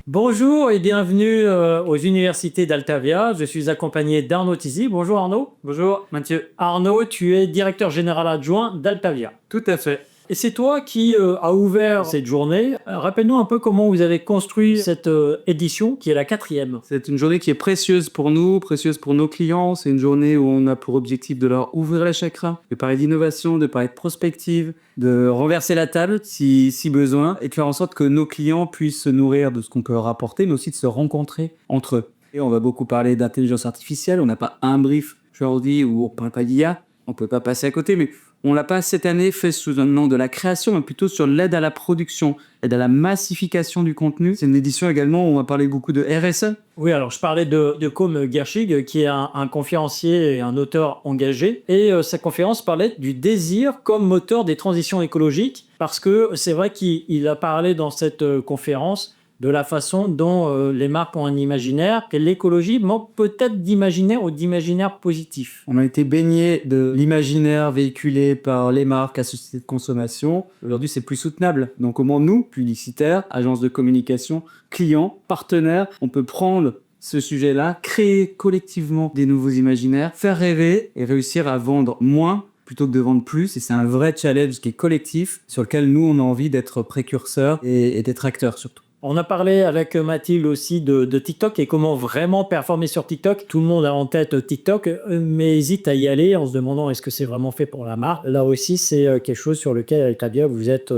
Bonjour et bienvenue aux universités d'Altavia. Je suis accompagné d'Arnaud Tizy. Bonjour Arnaud. Bonjour Mathieu. Arnaud, tu es directeur général adjoint d'Altavia. Tout à fait. Et c'est toi qui a ouvert cette journée. Rappelle-nous un peu comment vous avez construit cette édition qui est la 4e. C'est une journée qui est précieuse pour nous, précieuse pour nos clients. C'est une journée où on a pour objectif de leur ouvrir les chakras, de parler d'innovation, de parler de prospective, de renverser la table si besoin et de faire en sorte que nos clients puissent se nourrir de ce qu'on peut leur apporter, mais aussi de se rencontrer entre eux. Et on va beaucoup parler d'intelligence artificielle. On n'a pas un brief aujourd'hui où on ne parle pas d'IA. On ne peut pas passer à côté, mais on ne l'a pas cette année fait sous un nom de la création, mais plutôt sur l'aide à la production, l'aide à la massification du contenu. C'est une édition également où on va parler beaucoup de RSE. Oui, alors je parlais de Côme Gershig, qui est un conférencier et un auteur engagé. Et sa conférence parlait du désir comme moteur des transitions écologiques, parce que c'est vrai qu'il a parlé dans cette conférence de la façon dont les marques ont un imaginaire, et l'écologie manque peut-être d'imaginaire ou d'imaginaire positif. On a été baigné de l'imaginaire véhiculé par les marques à société de consommation. Aujourd'hui, c'est plus soutenable. Donc, comment nous, publicitaires, agences de communication, clients, partenaires, on peut prendre ce sujet-là, créer collectivement des nouveaux imaginaires, faire rêver et réussir à vendre moins plutôt que de vendre plus. Et c'est un vrai challenge qui est collectif, sur lequel nous, on a envie d'être précurseurs et d'être acteurs surtout. On a parlé avec Mathilde aussi de TikTok et comment vraiment performer sur TikTok. Tout le monde a en tête TikTok, mais hésite à y aller en se demandant est-ce que c'est vraiment fait pour la marque. Là aussi, c'est quelque chose sur lequel, Altavia, vous êtes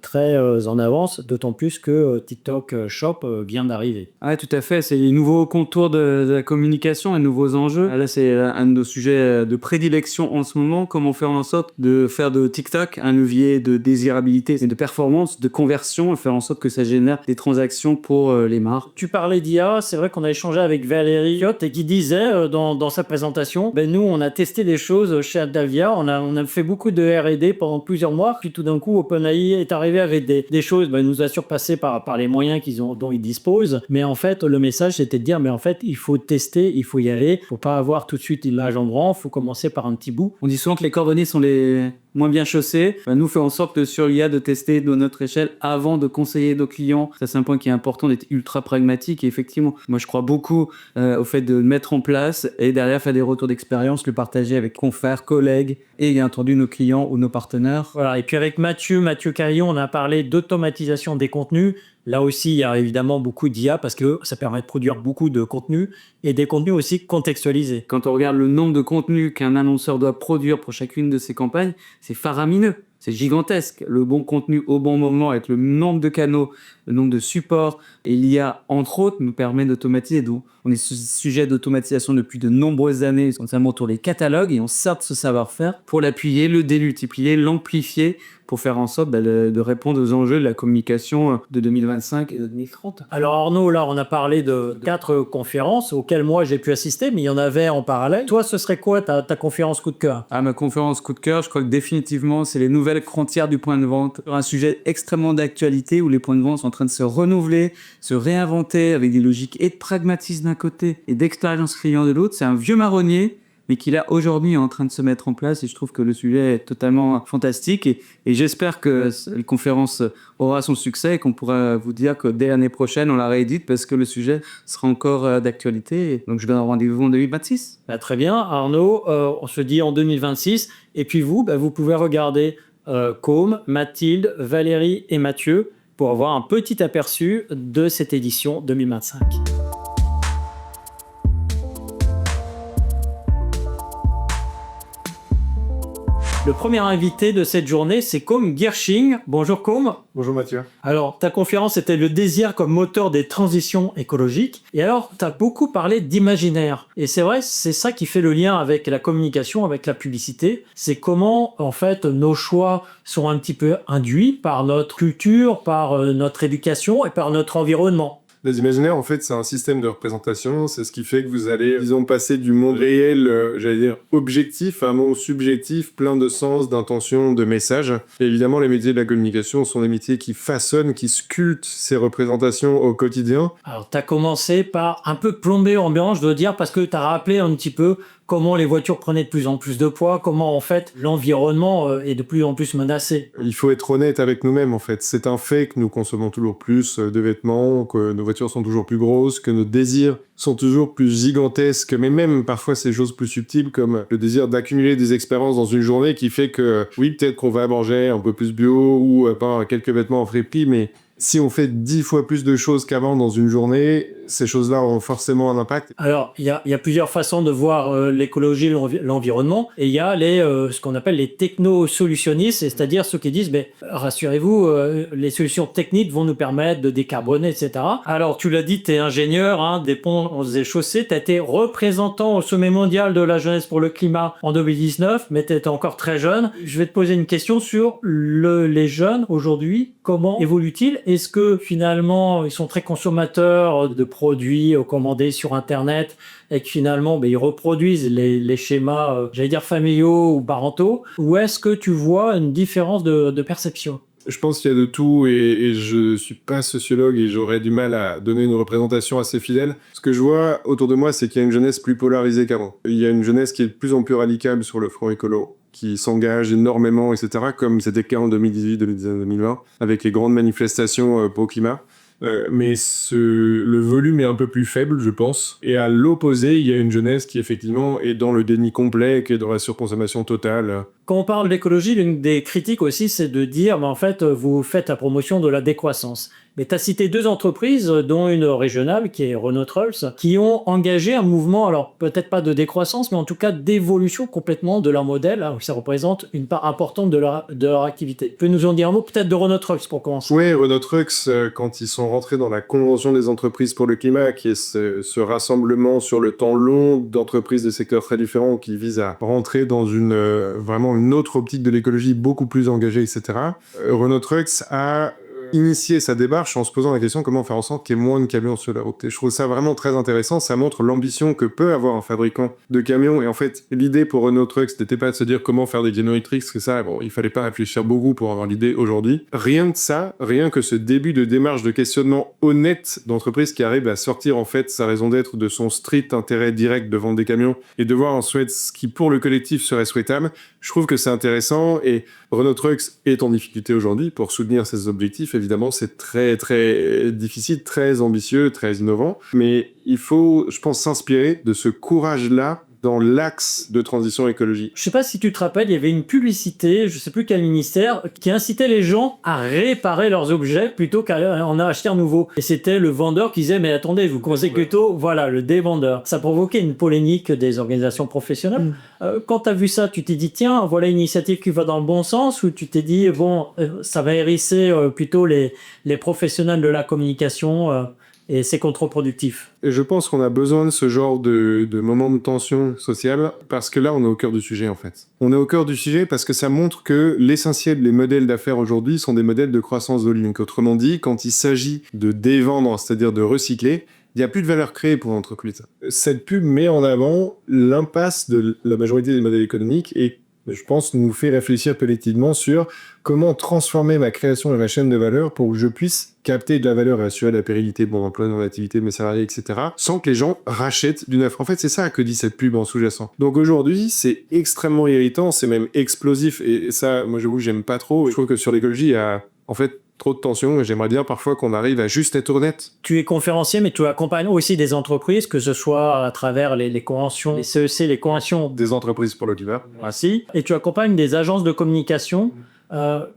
très en avance, d'autant plus que TikTok Shop vient d'arriver. Oui, tout à fait. C'est les nouveaux contours de la communication, les nouveaux enjeux. Là, c'est un de nos sujets de prédilection en ce moment. Comment faire en sorte de faire de TikTok un levier de désirabilité et de performance, de conversion, et faire en sorte que ça génère des transactions pour les marques. Tu parlais d'IA, c'est vrai qu'on a échangé avec Valérie Cotte et qui disait dans sa présentation, nous, on a testé des choses chez Altavia, on a fait beaucoup de R&D pendant plusieurs mois, puis tout d'un coup, OpenAI est arrivé avec des choses, il nous a surpassé par les moyens dont ils disposent. Mais en fait, le message, c'était de dire, mais en fait, il faut tester, il faut y aller. Il ne faut pas avoir tout de suite l'image en grand, il faut commencer par un petit bout. On dit souvent que les cordonniers sont les moins bien chaussés. Nous, faisons en sorte que sur l'IA, de tester de notre échelle avant de conseiller nos clients. Ça, c'est un point qui est important, d'être ultra pragmatique. Et effectivement, moi, je crois beaucoup au fait de le mettre en place et derrière faire des retours d'expérience, le partager avec confrères, collègues et bien entendu nos clients ou nos partenaires. Voilà. Et puis avec Mathieu Carillon, on a parlé d'automatisation des contenus. Là aussi, il y a évidemment beaucoup d'IA parce que ça permet de produire beaucoup de contenus et des contenus aussi contextualisés. Quand on regarde le nombre de contenus qu'un annonceur doit produire pour chacune de ses campagnes, c'est faramineux. C'est gigantesque. Le bon contenu au bon moment avec le nombre de canaux, le nombre de supports et l'IA, entre autres, nous permet d'automatiser. Donc, on est sujet d'automatisation depuis de nombreuses années, notamment autour des catalogues, et on sert de ce savoir-faire pour l'appuyer, le démultiplier, l'amplifier pour faire en sorte de répondre aux enjeux de la communication de 2025 et de 2030. Alors Arnaud, là, on a parlé de 4 conférences auxquelles moi j'ai pu assister, mais il y en avait en parallèle. Toi, ce serait quoi ta conférence coup de cœur ? Ma conférence coup de cœur, je crois que définitivement, c'est les nouvelles frontières du point de vente. Sur un sujet extrêmement d'actualité où les points de vente sont en train de se renouveler, se réinventer avec des logiques et de pragmatisme d'un côté et d'expérience client de l'autre. C'est un vieux marronnier, mais qui là aujourd'hui est en train de se mettre en place, et je trouve que le sujet est totalement fantastique et j'espère que la conférence aura son succès et qu'on pourra vous dire que dès l'année prochaine on la réédite parce que le sujet sera encore d'actualité. Et donc je donne rendez-vous en 2026. Très bien Arnaud, on se dit en 2026 et puis vous pouvez regarder Côme, Mathilde, Valérie et Mathieu pour avoir un petit aperçu de cette édition 2025. Le premier invité de cette journée, c'est Côme Gershig. Bonjour Côme. Bonjour Mathieu. Alors, ta conférence était le désir comme moteur des transitions écologiques. Et alors, tu as beaucoup parlé d'imaginaire. Et c'est vrai, c'est ça qui fait le lien avec la communication, avec la publicité. C'est comment, en fait, nos choix sont un petit peu induits par notre culture, par notre éducation et par notre environnement. Les imaginaires, en fait, c'est un système de représentation. C'est ce qui fait que vous allez, disons, passer du monde réel, objectif, à un monde subjectif, plein de sens, d'intention, de messages. Et évidemment, les métiers de la communication sont des métiers qui façonnent, qui sculptent ces représentations au quotidien. Alors, tu as commencé par un peu plomber l'ambiance, je dois dire, parce que tu as rappelé un petit peu comment les voitures prenaient de plus en plus de poids, comment en fait l'environnement est de plus en plus menacé. Il faut être honnête avec nous-mêmes, en fait. C'est un fait que nous consommons toujours plus de vêtements, que nos voitures sont toujours plus grosses, que nos désirs sont toujours plus gigantesques, mais même parfois ces choses plus subtiles comme le désir d'accumuler des expériences dans une journée qui fait que, oui, peut-être qu'on va manger un peu plus bio ou pas quelques vêtements en friperie, mais si on fait 10 fois plus de choses qu'avant dans une journée, ces choses-là ont forcément un impact. Alors, il y a plusieurs façons de voir l'écologie et l'environnement. Et il y a ce qu'on appelle les technosolutionnistes, c'est-à-dire ceux qui disent, rassurez-vous, les solutions techniques vont nous permettre de décarboner, etc. Alors, tu l'as dit, tu es ingénieur des ponts et chaussées, tu as été représentant au sommet mondial de la jeunesse pour le climat en 2019, mais tu étais encore très jeune. Je vais te poser une question sur les jeunes aujourd'hui. Comment évoluent-ils? Est-ce que finalement, ils sont très consommateurs de produits commandés sur Internet et que finalement, ils reproduisent les schémas, j'allais dire familiaux ou parentaux? Ou est-ce que tu vois une différence de perception? Je pense qu'il y a de tout et je suis pas sociologue et j'aurais du mal à donner une représentation assez fidèle. Ce que je vois autour de moi, c'est qu'il y a une jeunesse plus polarisée qu'avant. Il y a une jeunesse qui est de plus en plus radicale sur le front écolo, qui s'engage énormément, etc., comme c'était le cas en 2018, 2019, 2020, avec les grandes manifestations pro-climat. Mais le volume est un peu plus faible, je pense. Et à l'opposé, il y a une jeunesse qui, effectivement, est dans le déni complet, qui est dans la surconsommation totale. Quand on parle d'écologie, l'une des critiques aussi, c'est de dire, en fait, vous faites la promotion de la décroissance. Mais tu as cité 2 entreprises, dont une régionale, qui est Renault Trucks, qui ont engagé un mouvement, alors peut-être pas de décroissance, mais en tout cas d'évolution complètement de leur modèle, où ça représente une part importante de leur activité. Tu peux nous en dire un mot, peut-être de Renault Trucks pour commencer? Oui, Renault Trucks, quand ils sont rentrés dans la Convention des entreprises pour le climat, qui est ce rassemblement sur le temps long d'entreprises de secteurs très différents qui vise à rentrer dans vraiment une autre optique de l'écologie beaucoup plus engagée, etc. Renault Trucks a initier sa démarche en se posant la question comment faire en sorte qu'il y ait moins de camions sur la route. Et je trouve ça vraiment très intéressant, ça montre l'ambition que peut avoir un fabricant de camions, et en fait, l'idée pour Renault Trucks n'était pas de se dire comment faire des camions électriques, parce que ça, il fallait pas réfléchir beaucoup pour avoir l'idée aujourd'hui. Rien que ça, rien que ce début de démarche de questionnement honnête d'entreprise qui arrive à sortir en fait sa raison d'être de son strict intérêt direct de vendre des camions et de voir ensuite ce qui pour le collectif serait souhaitable, je trouve que c'est intéressant, et Renault Trucks est en difficulté aujourd'hui pour soutenir ses objectifs. Évidemment, c'est très, très difficile, très ambitieux, très innovant. Mais il faut, je pense, s'inspirer de ce courage-là dans l'axe de transition écologique. Je sais pas si tu te rappelles, il y avait une publicité, je sais plus quel ministère, qui incitait les gens à réparer leurs objets plutôt qu'à en acheter un nouveau. Et c'était le vendeur qui disait, mais attendez, vous conseillez plutôt, voilà, le dévendeur. Ça provoquait une polémique des organisations professionnelles. Quand tu as vu ça, tu t'es dit, tiens, voilà une initiative qui va dans le bon sens, ou tu t'es dit, bon, ça va hérisser plutôt les professionnels de la communication et c'est contre-productif. Et je pense qu'on a besoin de ce genre de moment de tension sociale, parce que là, on est au cœur du sujet, en fait. On est au cœur du sujet parce que ça montre que l'essentiel des modèles d'affaires aujourd'hui sont des modèles de croissance volumique. Autrement dit, quand il s'agit de dévendre, c'est-à-dire de recycler, il n'y a plus de valeur créée pour l'entreprise. Cette pub met en avant l'impasse de la majorité des modèles économiques et je pense, nous fait réfléchir collectivement sur comment transformer ma création et ma chaîne de valeur pour que je puisse capter de la valeur et assurer la pérennité de mon emploi, de mon activité, de mes salariés, etc., sans que les gens rachètent du neuf. En fait, c'est ça que dit cette pub en sous-jacent. Donc aujourd'hui, c'est extrêmement irritant, c'est même explosif, et ça, moi, j'avoue, j'aime pas trop. Je trouve que sur l'écologie, il y a, en fait, trop de tension, et j'aimerais bien parfois qu'on arrive à juste être honnête. Tu es conférencier, mais tu accompagnes aussi des entreprises, que ce soit à travers les conventions, les CEC, les conventions des entreprises pour le climat. Ainsi, et tu accompagnes des agences de communication.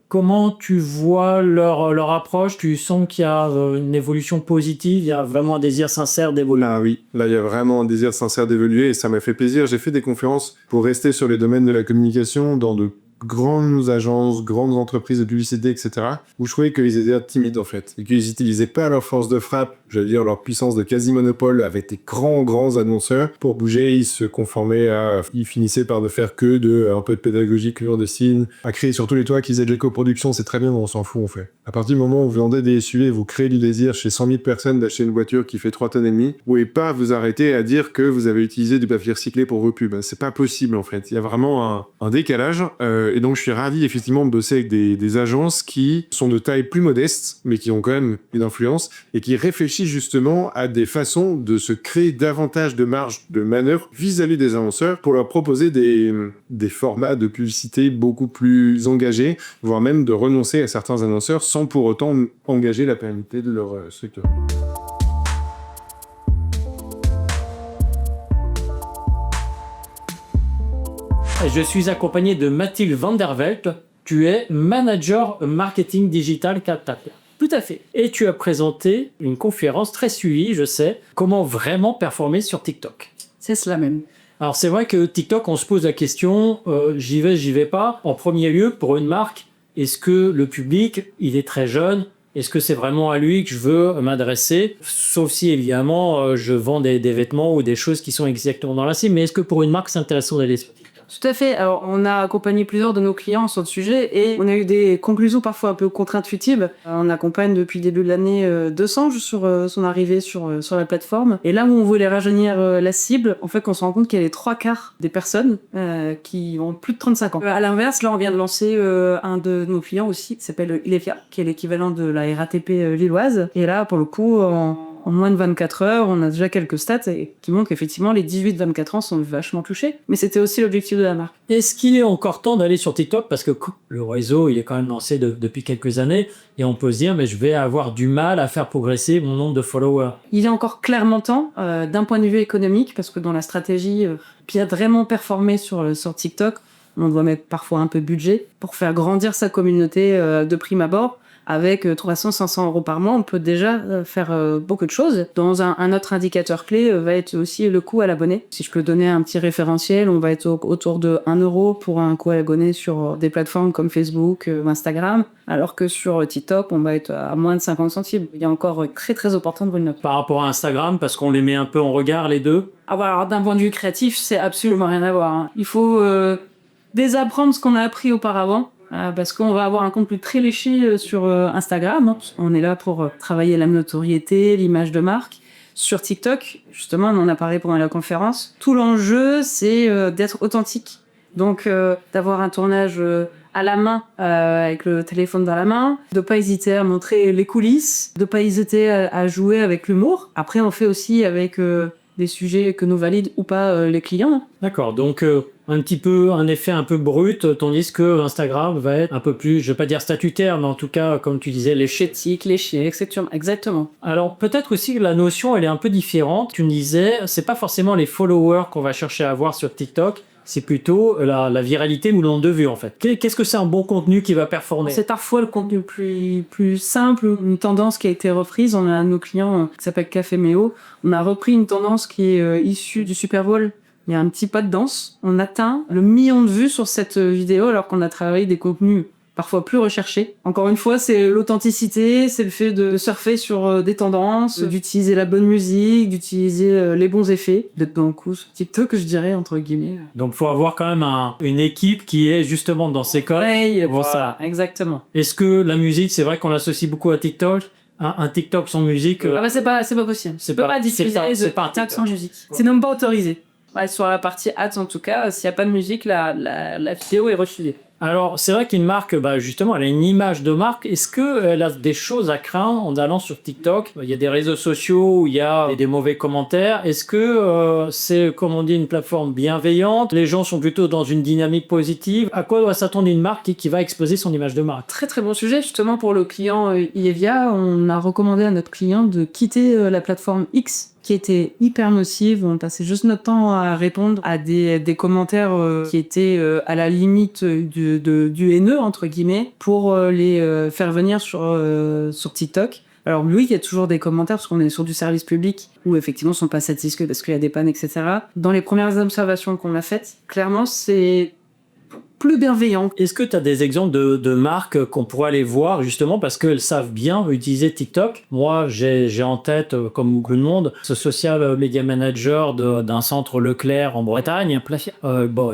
Comment tu vois leur approche? Tu sens qu'il y a une évolution positive, il y a vraiment un désir sincère d'évoluer? Là, oui. Là, il y a vraiment un désir sincère d'évoluer, et ça m'a fait plaisir. J'ai fait des conférences pour rester sur les domaines de la communication dans de grandes agences, grandes entreprises de publicité, etc., où je trouvais qu'ils étaient timides, en fait, et qu'ils n'utilisaient pas leur force de frappe, j'allais dire leur puissance de quasi-monopole avec des grands annonceurs pour bouger. Ils se conformaient ils finissaient par ne faire que un peu de pédagogie clandestine, à créer sur tous les toits qu'ils aient de l'éco-production, c'est très bien, mais on s'en fout, en fait. À partir du moment où vous vendez des SUV, vous créez du désir chez 100 000 personnes d'acheter une voiture qui fait 3,5 tonnes, vous pouvez pas vous arrêter à dire que vous avez utilisé du papier recyclé pour vos pubs. C'est pas possible, en fait. Il y a vraiment un décalage, et donc je suis ravi, effectivement, de bosser avec des agences qui sont de taille plus modeste, mais qui ont quand même une influence, et qui réfléchissent réfléchit justement à des façons de se créer davantage de marge de manœuvre vis-à-vis des annonceurs pour leur proposer des formats de publicité beaucoup plus engagés, voire même de renoncer à certains annonceurs sans pour autant engager la pérennité de leur structure. Je suis accompagné de Mathilde Van der Velt. Tu es manager marketing digital Captapia. Tout à fait. Et tu as présenté une conférence très suivie, je sais, comment vraiment performer sur TikTok. C'est cela même. Alors c'est vrai que TikTok, on se pose la question, j'y vais pas. En premier lieu, pour une marque, est-ce que le public, il est très jeune ? Est-ce que c'est vraiment à lui que je veux m'adresser ? Sauf si, évidemment, je vends des vêtements ou des choses qui sont exactement dans la cible. Mais est-ce que pour une marque, c'est intéressant d'aller sur TikTok ? Tout à fait. Alors, on a accompagné plusieurs de nos clients sur le sujet et on a eu des conclusions parfois un peu contre-intuitives. On accompagne depuis le début de l'année 200 sur son arrivée sur la plateforme. Et là où on voulait rajeunir la cible, en fait, on se rend compte qu'il y a les 3/4 des personnes qui ont plus de 35 ans. À l'inverse, là, on vient de lancer un de nos clients aussi qui s'appelle Ilevia, qui est l'équivalent de la RATP lilloise. Et là, pour le coup, en moins de 24 heures, on a déjà quelques stats qui montrent qu'effectivement, les 18-24 ans sont vachement touchés. Mais c'était aussi l'objectif de la marque. Est-ce qu'il est encore temps d'aller sur TikTok ? Parce que le réseau, il est quand même lancé depuis quelques années. Et on peut se dire, mais je vais avoir du mal à faire progresser mon nombre de followers. Il est encore clairement temps, d'un point de vue économique, parce que dans la stratégie, bien vraiment performer sur TikTok, on doit mettre parfois un peu de budget pour faire grandir sa communauté de prime abord. Avec 300-500 euros par mois, on peut déjà faire beaucoup de choses. Dans un autre indicateur clé va être aussi le coût à l'abonné. Si je peux donner un petit référentiel, on va être autour de 1 euro pour un coût à l'abonné sur des plateformes comme Facebook ou Instagram, alors que sur TikTok, on va être à moins de 50 centimes. Il y a encore très très opportun de une Par rapport à Instagram, parce qu'on les met un peu en regard, les deux. Ah bah alors d'un point de vue créatif, c'est absolument rien à voir. Il faut désapprendre ce qu'on a appris auparavant. Parce qu'on va avoir un contenu très léché sur Instagram. On est là pour travailler la notoriété, l'image de marque. Sur TikTok, justement, on en a parlé pendant la conférence. Tout l'enjeu, c'est d'être authentique. Donc, d'avoir un tournage à la main, avec le téléphone dans la main, de pas hésiter à montrer les coulisses, de pas hésiter à jouer avec l'humour. Après, on fait aussi avec des sujets que nous valident ou pas les clients. D'accord, donc un effet un peu brut, tandis que Instagram va être un peu plus, je vais pas dire statutaire, mais en tout cas, comme tu disais, léché. Éthique, léché, etc. Exactement. Alors peut-être aussi que la notion, elle est un peu différente. Tu me disais, c'est pas forcément les followers qu'on va chercher à avoir sur TikTok, c'est plutôt la viralité ou le nombre de vues en fait. Qu'est-ce que c'est un bon contenu qui va performer ? C'est parfois le contenu plus simple, une tendance qui a été reprise. On a un de nos clients qui s'appelle Café Méo. On a repris une tendance qui est issue du Super Bowl. Il y a un petit pas de danse. On atteint le 1 million de vues sur cette vidéo alors qu'on a travaillé des contenus parfois plus recherchés. Encore une fois, c'est l'authenticité, c'est le fait de surfer sur des tendances, d'utiliser la bonne musique, d'utiliser les bons effets, d'être dans le coup sur TikTok, je dirais, entre guillemets. Donc, faut avoir quand même une équipe qui est justement dans ces codes. Ouais, Bon, ça. Exactement. Est-ce que la musique, c'est vrai qu'on l'associe beaucoup à TikTok ? Un TikTok sans musique c'est pas possible. Tu peux pas diffuser c'est pas un TikTok sans TikTok. musique. C'est même pas autorisé. Ouais, sur la partie ads, en tout cas, s'il n'y a pas de musique, la vidéo est refusée. Alors, c'est vrai qu'une marque, justement, elle a une image de marque. Est-ce qu'elle a des choses à craindre en allant sur TikTok ? Il y a des réseaux sociaux où il y a des mauvais commentaires. Est-ce que c'est, comme on dit, une plateforme bienveillante ? Les gens sont plutôt dans une dynamique positive. À quoi doit s'attendre une marque qui va exposer son image de marque ? Très très bon sujet. Justement, pour le client Ilevia, on a recommandé à notre client de quitter la plateforme X, qui était hyper nocive. On passait juste notre temps à répondre à des commentaires qui étaient à la limite du haineux, entre guillemets, pour les faire venir sur TikTok. Alors oui, il y a toujours des commentaires parce qu'on est sur du service public où effectivement ils sont pas satisfaits parce qu'il y a des pannes, etc. Dans les premières observations qu'on a faites, clairement c'est plus bienveillant. Est-ce que tu as des exemples de marques qu'on pourrait aller voir justement parce qu'elles savent bien utiliser TikTok ? Moi, j'ai en tête, comme beaucoup de monde, ce social media manager d'un centre Leclerc en Bretagne,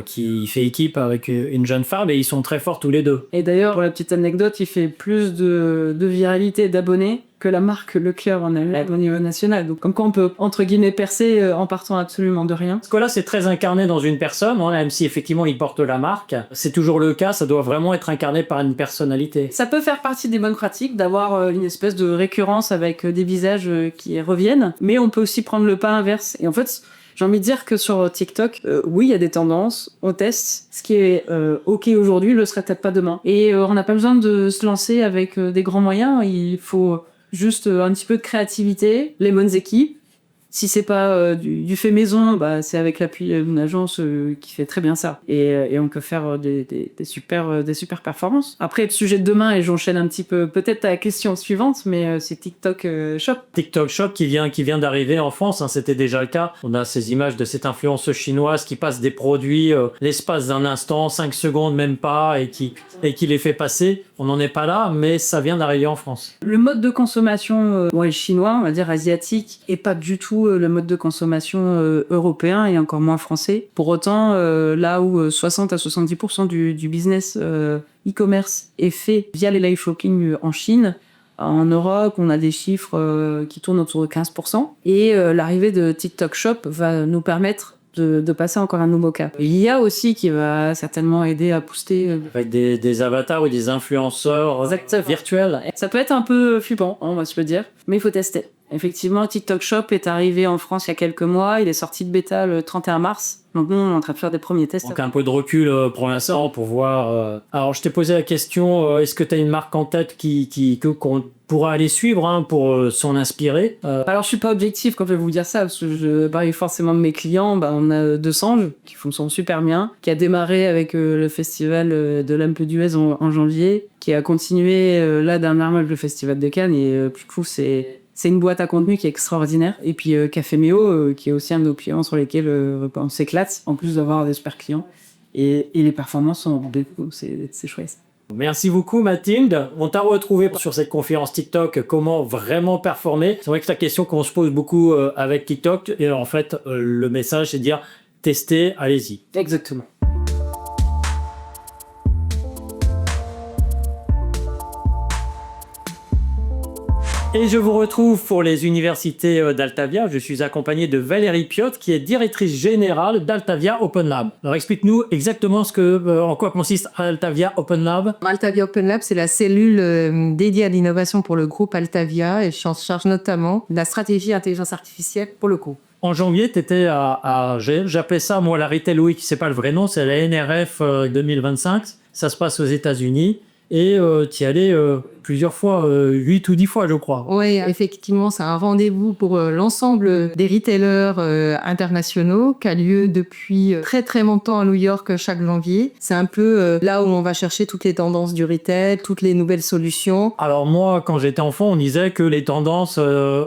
qui fait équipe avec une jeune femme et ils sont très forts tous les deux. Et d'ailleurs, pour la petite anecdote, il fait plus de viralité et d'abonnés que la marque Leclerc en elle au niveau national. Donc, comme quoi on peut, entre guillemets, percer en partant absolument de rien. Parce que là, c'est très incarné dans une personne, hein, même si effectivement il porte la marque. C'est toujours le cas, ça doit vraiment être incarné par une personnalité. Ça peut faire partie des bonnes pratiques d'avoir une espèce de récurrence avec des visages qui reviennent, mais on peut aussi prendre le pas inverse. Et en fait, j'ai envie de dire que sur TikTok, oui, il y a des tendances, on teste. Ce qui est OK aujourd'hui le serait peut-être pas demain. Et on n'a pas besoin de se lancer avec des grands moyens, il faut juste un petit peu de créativité, les bonnes équipes. Si c'est pas du fait maison, bah c'est avec l'appui d'une agence qui fait très bien ça. Et on peut faire des super performances. Après, le sujet de demain, et j'enchaîne un petit peu peut-être à la question suivante, mais c'est TikTok Shop. TikTok Shop qui vient d'arriver en France, hein, c'était déjà le cas. On a ces images de cette influenceuse chinoise qui passe des produits l'espace d'un instant, 5 secondes même pas, et qui les fait passer. On n'en est pas là, mais ça vient d'arriver en France. Le mode de consommation chinois, on va dire asiatique, et pas du tout le mode de consommation européen et encore moins français. Pour autant, là où 60 à 70% du business e-commerce est fait via les live shopping en Chine, en Europe, on a des chiffres qui tournent autour de 15%. Et l'arrivée de TikTok Shop va nous permettre de passer encore un nouveau cap. Il y a aussi qui va certainement aider à booster... Avec des avatars ou des influenceurs virtuels. Ça peut être un peu flippant, on va se le dire, mais il faut tester. Effectivement, TikTok Shop est arrivé en France il y a quelques mois, il est sorti de bêta le 31 mars. Donc nous, on est en train de faire des premiers tests. Donc un peu de recul pour l'instant pour voir... Alors je t'ai posé la question, est-ce que tu as une marque en tête qu'on pourra aller suivre pour s'en inspirer Alors je suis pas objectif quand je vais vous dire ça, parce que je parle forcément de mes clients. On a Deux Sanges, qui fonctionne super bien, qui a démarré avec le festival de l'Ampe d'Huez en janvier, qui a continué là dernièrement avec le festival de Cannes, et du coup c'est une boîte à contenu qui est extraordinaire. Et puis Café Méo, qui est aussi un de nos clients sur lesquels on s'éclate, en plus d'avoir des super clients. Et les performances sont au rendez-vous, c'est chouette. Merci beaucoup Mathilde. On t'a retrouvé sur cette conférence TikTok, comment vraiment performer. C'est vrai que c'est la question qu'on se pose beaucoup avec TikTok. Et en fait, le message c'est de dire testez, allez-y. Exactement. Et je vous retrouve pour les universités d'Altavia. Je suis accompagné de Valérie Piotte, qui est directrice générale d'Altavia Open Lab. Alors explique-nous exactement en quoi consiste Altavia Open Lab. Altavia Open Lab, c'est la cellule dédiée à l'innovation pour le groupe Altavia, et je suis en charge notamment de la stratégie intelligence artificielle pour le groupe. En janvier, tu étais à j'appelais ça moi la Retail Week, c'est pas le vrai nom, c'est la NRF 2025. Ça se passe aux États-Unis. Et tu y allais plusieurs fois, 8 ou 10 fois, je crois. Oui, effectivement, c'est un rendez-vous pour l'ensemble des retailers internationaux qui a lieu depuis très très longtemps à New York chaque janvier. C'est un peu là où on va chercher toutes les tendances du retail, toutes les nouvelles solutions. Alors moi, quand j'étais enfant, on disait que les tendances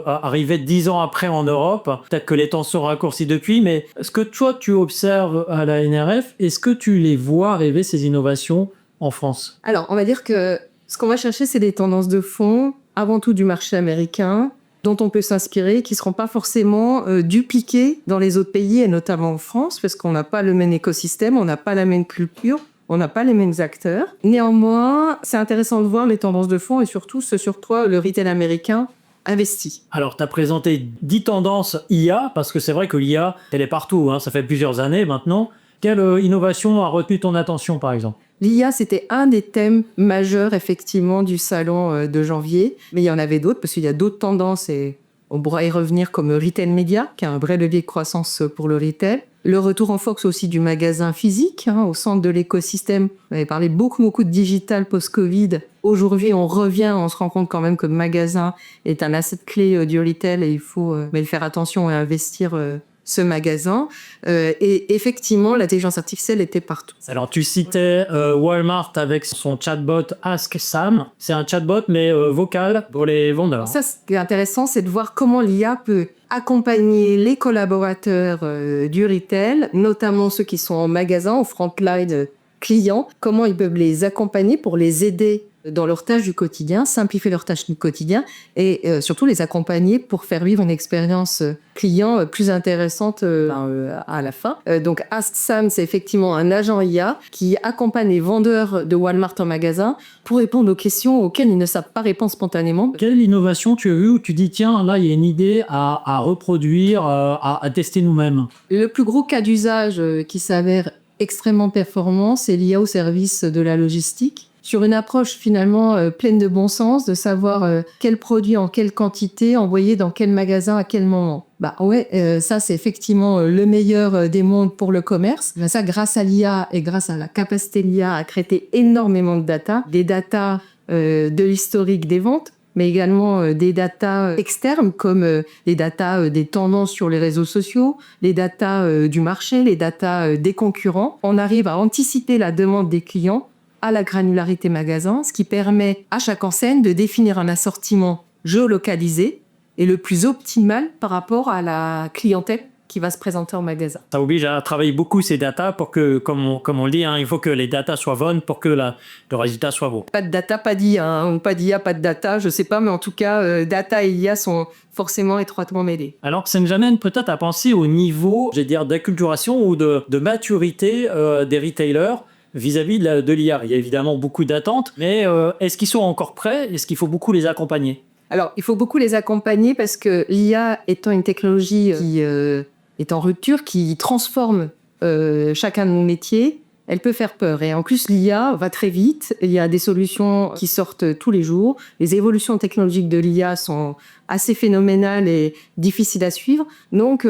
arrivaient 10 ans après en Europe. Peut-être que les temps sont raccourcis depuis, mais est-ce que toi, tu observes à la NRF, est-ce que tu les vois arriver, ces innovations en France? Alors, on va dire que ce qu'on va chercher, c'est des tendances de fond, avant tout du marché américain, dont on peut s'inspirer, qui ne seront pas forcément dupliquées dans les autres pays, et notamment en France, parce qu'on n'a pas le même écosystème, on n'a pas la même culture, on n'a pas les mêmes acteurs. Néanmoins, c'est intéressant de voir les tendances de fond, et surtout ce sur quoi le retail américain investit. Alors, tu as présenté 10 tendances IA, parce que c'est vrai que l'IA, elle est partout, hein, ça fait plusieurs années maintenant. Quelle innovation a retenu ton attention, par exemple? L'IA, c'était un des thèmes majeurs, effectivement, du salon de janvier. Mais il y en avait d'autres, parce qu'il y a d'autres tendances, et on pourra y revenir, comme Retail Media, qui a un vrai levier de croissance pour le retail. Le retour en force aussi du magasin physique, au centre de l'écosystème. On avait parlé beaucoup de digital post-Covid. Aujourd'hui, on revient, on se rend compte quand même que le magasin est un asset clé du retail, et il faut faire attention et investir ce magasin. Et effectivement, l'intelligence artificielle était partout. Alors, tu citais Walmart avec son chatbot Ask Sam. C'est un chatbot, mais vocal pour les vendeurs. Ça, ce qui est intéressant, c'est de voir comment l'IA peut accompagner les collaborateurs du retail, notamment ceux qui sont en magasin, au frontline clients, comment ils peuvent les accompagner pour les aider dans leurs tâches du quotidien, simplifier leurs tâches du quotidien et surtout les accompagner pour faire vivre une expérience client plus intéressante à la fin. Donc Ask Sam, c'est effectivement un agent IA qui accompagne les vendeurs de Walmart en magasin pour répondre aux questions auxquelles ils ne savent pas répondre spontanément. Quelle innovation tu as vue où tu dis tiens, là il y a une idée à reproduire, à tester nous-mêmes? Le plus gros cas d'usage qui s'avère extrêmement performant, c'est l'IA au service de la logistique. Sur une approche finalement pleine de bon sens, de savoir quel produit en quelle quantité envoyer dans quel magasin à quel moment. Ça c'est effectivement le meilleur des mondes pour le commerce. Mais ça, grâce à l'IA et grâce à la capacité de l'IA à traiter énormément de data, des data de l'historique des ventes, mais également des datas externes comme les datas des tendances sur les réseaux sociaux, les datas du marché, les datas des concurrents. On arrive à anticiper la demande des clients à la granularité magasin, ce qui permet à chaque enseigne de définir un assortiment géolocalisé et le plus optimal par rapport à la clientèle qui va se présenter en magasin. Ça oblige à travailler beaucoup ces datas pour que, comme on le dit, il faut que les datas soient bonnes pour que le résultat soit beau. Pas de data, pas d'IA, pas d'IA, pas de data, je sais pas, mais en tout cas, data et IA sont forcément étroitement mêlés. Alors, ça nous amène peut-être à penser au niveau, d'acculturation ou de maturité des retailers vis-à-vis de l'IA. Il y a évidemment beaucoup d'attentes, mais est-ce qu'ils sont encore prêts? Est-ce qu'il faut beaucoup les accompagner? Alors, il faut beaucoup les accompagner parce que l'IA étant une technologie qui est en rupture, qui transforme chacun de nos métiers, elle peut faire peur. Et en plus, l'IA va très vite. Il y a des solutions qui sortent tous les jours. Les évolutions technologiques de l'IA sont assez phénoménales et difficiles à suivre. Donc,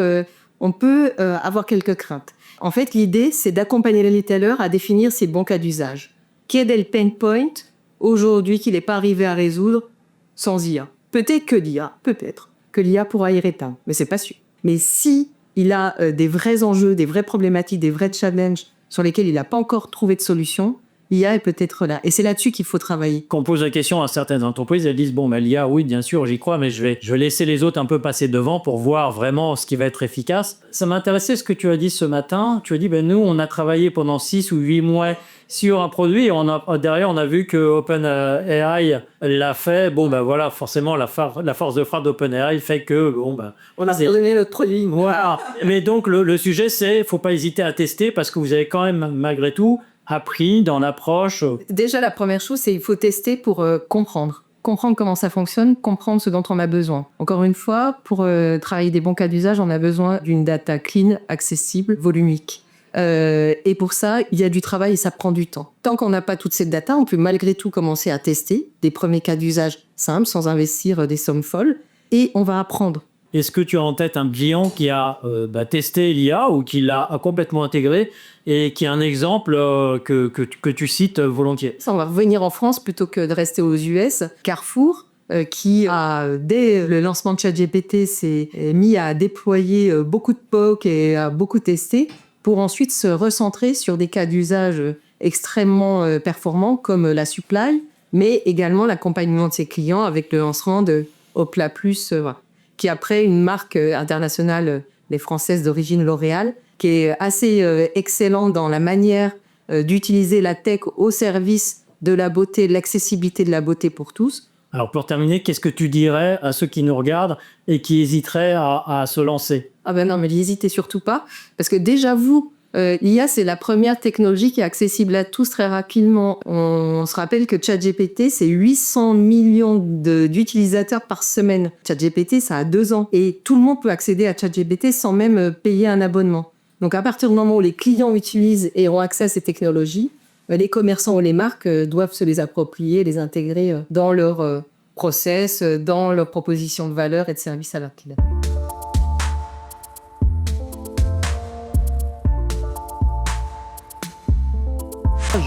on peut avoir quelques craintes. En fait, l'idée, c'est d'accompagner les retailers à définir ces bons cas d'usage. Quel est le pain point aujourd'hui qu'il n'est pas arrivé à résoudre sans IA? Peut-être que l'IA pourra y répondre, mais c'est pas sûr. Mais si il a des vrais enjeux, des vraies problématiques, des vrais challenges sur lesquels il n'a pas encore trouvé de solution, l'IA est peut-être là. Et c'est là-dessus qu'il faut travailler. Quand on pose la question à certaines entreprises, elles disent l'IA, oui, bien sûr, j'y crois, mais je vais laisser les autres un peu passer devant pour voir vraiment ce qui va être efficace. Ça m'intéressait ce que tu as dit ce matin. Tu as dit, nous, on a travaillé pendant 6 ou 8 mois sur un produit et derrière, on a vu que OpenAI l'a fait. Voilà, forcément, la force de frappe d'OpenAI fait que, on a donné notre produit. Voilà. Mais donc, le sujet, c'est, faut pas hésiter à tester parce que vous avez quand même, malgré tout, appris dans l'approche. Déjà, la première chose, c'est qu'il faut tester pour comprendre. Comprendre comment ça fonctionne, comprendre ce dont on a besoin. Encore une fois, pour travailler des bons cas d'usage, on a besoin d'une data clean, accessible, volumique. Et pour ça, il y a du travail et ça prend du temps. Tant qu'on n'a pas toute cette data, on peut malgré tout commencer à tester des premiers cas d'usage simples, sans investir des sommes folles, et on va apprendre. Est-ce que tu as en tête un client qui a testé l'IA ou qui l'a complètement intégré et qui est un exemple que tu cites volontiers? Ça, on va revenir en France plutôt que de rester aux US. Carrefour, qui a, dès le lancement de ChatGPT, s'est mis à déployer beaucoup de POC et à beaucoup tester pour ensuite se recentrer sur des cas d'usage extrêmement performants comme la supply, mais également l'accompagnement de ses clients avec le lancement de Hopla Plus, qui est après une marque internationale, les françaises d'origine L'Oréal, qui est assez excellente dans la manière d'utiliser la tech au service de la beauté, de l'accessibilité de la beauté pour tous. Alors pour terminer, qu'est-ce que tu dirais à ceux qui nous regardent et qui hésiteraient à se lancer? Non, mais n'hésitez surtout pas, parce que déjà l'IA, c'est la première technologie qui est accessible à tous très rapidement. On se rappelle que ChatGPT, c'est 800 millions d'utilisateurs par semaine. ChatGPT, ça a 2 ans. Et tout le monde peut accéder à ChatGPT sans même payer un abonnement. Donc à partir du moment où les clients utilisent et ont accès à ces technologies, les commerçants ou les marques doivent se les approprier, les intégrer dans leur process, dans leur proposition de valeur et de service à leurs clients.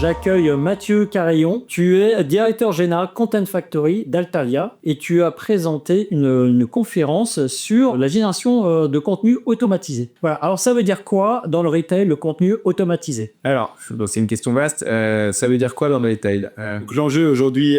J'accueille Mathieu Carillon. Tu es directeur général Content Factory d'Altalia et tu as présenté une conférence sur la génération de contenu automatisé. Voilà. Alors ça veut dire quoi dans le retail, le contenu automatisé? Alors, c'est une question vaste. Ça veut dire quoi dans le retail? L'enjeu aujourd'hui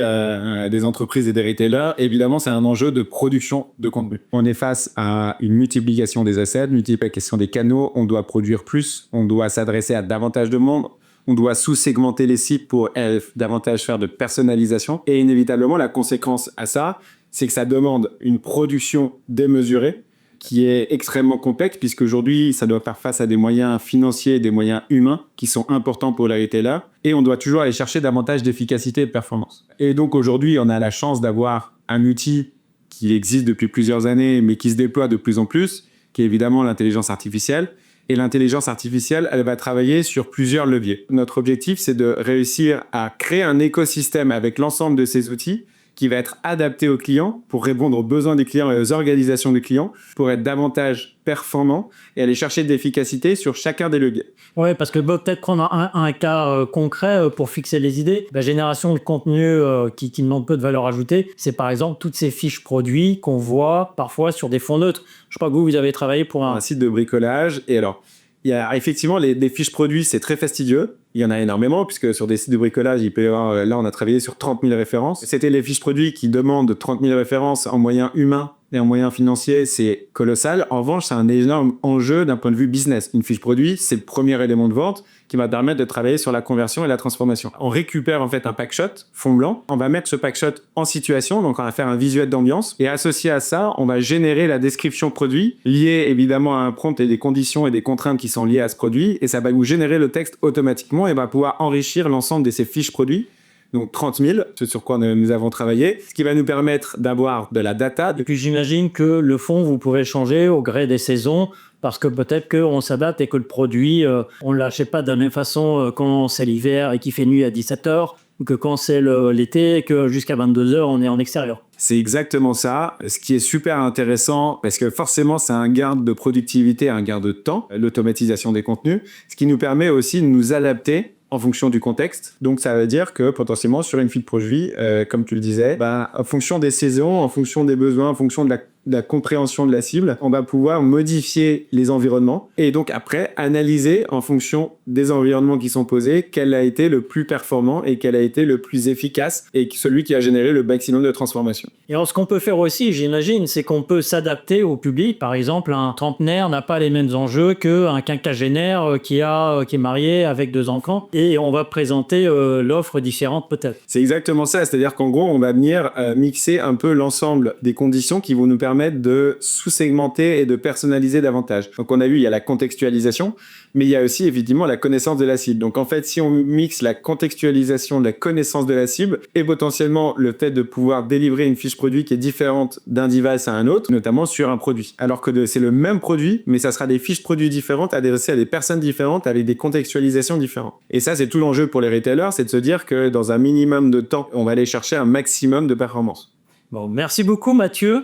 des entreprises et des retailers, évidemment, c'est un enjeu de production de contenu. On est face à une multiplication des assets, multiplication des canaux. On doit produire plus, on doit s'adresser à davantage de monde. On doit sous-segmenter les cibles pour davantage faire de personnalisation. Et inévitablement, la conséquence à ça, c'est que ça demande une production démesurée qui est extrêmement complexe, puisque aujourd'hui, ça doit faire face à des moyens financiers, des moyens humains qui sont importants pour les retailers. Et on doit toujours aller chercher davantage d'efficacité et de performance. Et donc aujourd'hui, on a la chance d'avoir un outil qui existe depuis plusieurs années, mais qui se déploie de plus en plus, qui est évidemment l'intelligence artificielle. Et l'intelligence artificielle, elle va travailler sur plusieurs leviers. Notre objectif, c'est de réussir à créer un écosystème avec l'ensemble de ces outils qui va être adapté aux clients pour répondre aux besoins des clients et aux organisations des clients, pour être davantage performant et aller chercher de l'efficacité sur chacun des leviers. Ouais, parce que peut-être prendre un cas concret pour fixer les idées. La génération de contenu qui demande peu de valeur ajoutée, c'est par exemple toutes ces fiches produits qu'on voit parfois sur des fonds neutres. Je crois que vous avez travaillé pour Un site de bricolage. Et alors, il y a effectivement des fiches produits, c'est très fastidieux. Il y en a énormément, puisque sur des sites de bricolage, il peut y avoir, là, on a travaillé sur 30 000 références. C'était les fiches produits qui demandent 30 000 références en moyens humains et en moyens financiers, c'est colossal. En revanche, c'est un énorme enjeu d'un point de vue business. Une fiche produit, c'est le premier élément de vente qui va permettre de travailler sur la conversion et la transformation. On récupère en fait un packshot fond blanc. On va mettre ce packshot en situation, donc on va faire un visuel d'ambiance. Et associé à ça, on va générer la description produit liée évidemment à un prompt et des conditions et des contraintes qui sont liées à ce produit. Et ça va nous générer le texte automatiquement et va pouvoir enrichir l'ensemble de ces fiches produits. Donc 30 000, ce sur quoi nous avons travaillé, ce qui va nous permettre d'avoir de la data. Et puis j'imagine que le fond, vous pourrez changer au gré des saisons, parce que peut-être qu'on s'adapte et que le produit, on ne l'achète pas de la même façon quand c'est l'hiver et qu'il fait nuit à 17h, ou que quand c'est l'été et que jusqu'à 22h, on est en extérieur. C'est exactement ça, ce qui est super intéressant, parce que forcément, c'est un gain de productivité, un gain de temps, l'automatisation des contenus, ce qui nous permet aussi de nous adapter en fonction du contexte. Donc, ça veut dire que potentiellement, sur une fiche produit, comme tu le disais, en fonction des saisons, en fonction des besoins, en fonction de la compréhension de la cible, on va pouvoir modifier les environnements et donc après analyser en fonction des environnements qui sont posés quel a été le plus performant et quel a été le plus efficace et celui qui a généré le maximum de transformation. Et alors, ce qu'on peut faire aussi, j'imagine, c'est qu'on peut s'adapter au public. Par exemple, un trentenaire n'a pas les mêmes enjeux qu'un quinquagénaire qui est marié avec 2 enfants, et on va présenter l'offre différente peut-être. C'est exactement ça, c'est-à-dire qu'en gros, on va venir mixer un peu l'ensemble des conditions qui vont nous permettre de sous-segmenter et de personnaliser davantage. Donc on a vu, il y a la contextualisation, mais il y a aussi évidemment la connaissance de la cible. Donc en fait, si on mixe la contextualisation, la connaissance de la cible et potentiellement le fait de pouvoir délivrer une fiche produit qui est différente d'un device à un autre, notamment sur un produit. Alors que c'est le même produit, mais ça sera des fiches produits différentes adressées à des personnes différentes avec des contextualisations différentes. Et ça, c'est tout l'enjeu pour les retailers, c'est de se dire que dans un minimum de temps, on va aller chercher un maximum de performance. Bon, merci beaucoup Mathieu.